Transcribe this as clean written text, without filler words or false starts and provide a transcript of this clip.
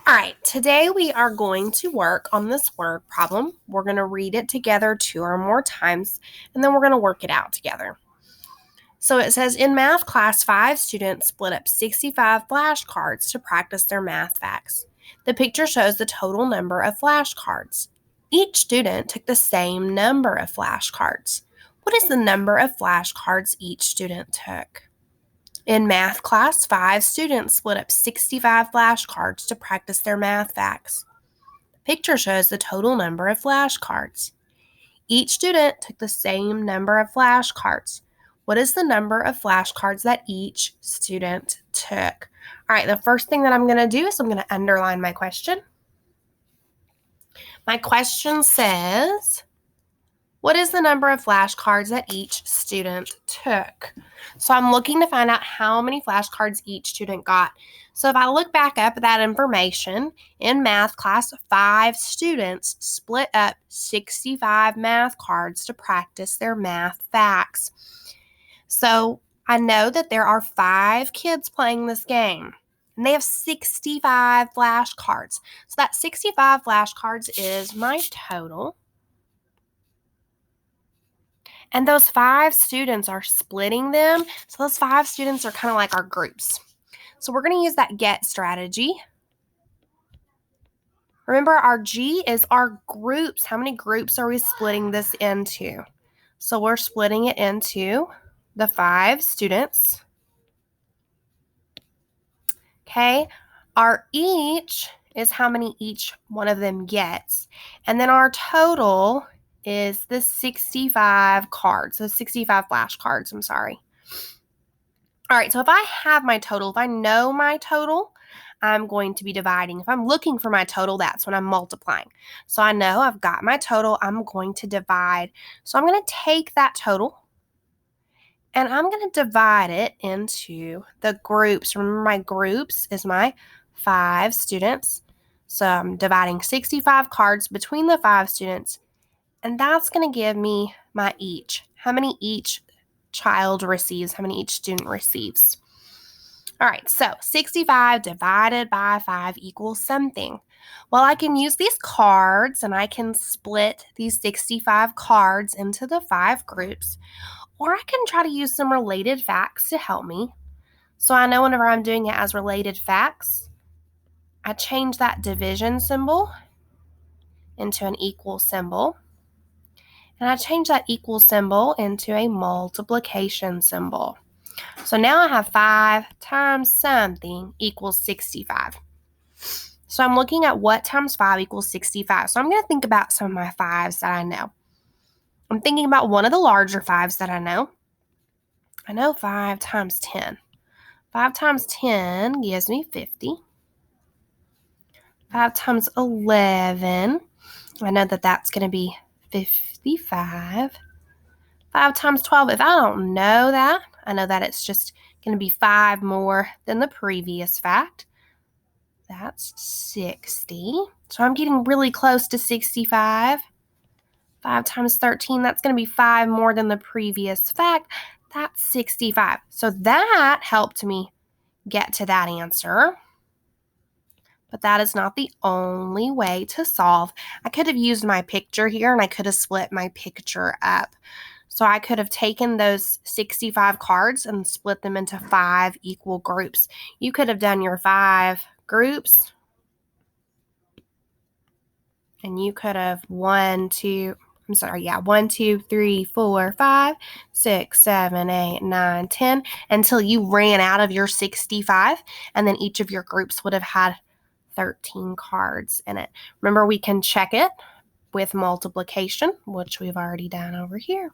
All right, today we are going to work on this word problem. We're going to read it together 2 or more times, and then we're going to work it out together. So it says, in math class, 5 students split up 65 flashcards to practice their math facts. The picture shows the total number of flashcards. Each student took the same number of flashcards. What is the number of flashcards each student took? In math class, 5 students split up 65 flashcards to practice their math facts. The picture shows the total number of flashcards. Each student took the same number of flashcards. What is the number of flashcards that each student took? All right, the first thing that I'm going to do is I'm going to underline my question. My question says, what is the number of flashcards that each student took? So I'm looking to find out how many flashcards each student got. So if I look back up at that information, in math class, 5 students split up 65 math cards to practice their math facts. So I know that there are 5 kids playing this game, and they have 65 flashcards. So that 65 flashcards is my total. And those 5 students are splitting them. So those 5 students are kind of like our groups. So we're going to use that get strategy. Remember, our G is our groups. How many groups are we splitting this into? So we're splitting it into the 5 students. Okay. Our each is how many each one of them gets. And then our total is the 65 cards, so 65 flashcards, I'm sorry. All right, so if I have my total, if I know my total, I'm going to be dividing. If I'm looking for my total, that's when I'm multiplying. So I know I've got my total, I'm going to divide. So I'm going to take that total, and I'm going to divide it into the groups. Remember, my groups is my 5 students. So I'm dividing 65 cards between the 5 students, and that's going to give me my each. How many each child receives, how many each student receives. All right, so 65 divided by 5 equals something. Well, I can use these cards, and I can split these 65 cards into the 5 groups, or I can try to use some related facts to help me. So I know whenever I'm doing it as related facts, I change that division symbol into an equal symbol. And I change that equal symbol into a multiplication symbol. So now I have 5 times something equals 65. So I'm looking at what times 5 equals 65. So I'm going to think about some of my 5s that I know. I'm thinking about one of the larger 5s that I know. I know 5 times 10. 5 times 10 gives me 50. 5 times 11, I know that that's going to be 55. 5 times 12, if I don't know that, I know that it's just going to be 5 more than the previous fact. That's 60. So I'm getting really close to 65. 5 times 13, that's going to be 5 more than the previous fact. That's 65. So that helped me get to that answer. But that is not the only way to solve. I could have used my picture here, and I could have split my picture up. So I could have taken those 65 cards and split them into 5 equal groups. You could have done your 5 groups, and you could have 1, 2, 3, 4, 5, 6, 7, 8, 9, 10, until you ran out of your 65, and then each of your groups would have had 13 cards in it. Remember, we can check it with multiplication, which we've already done over here.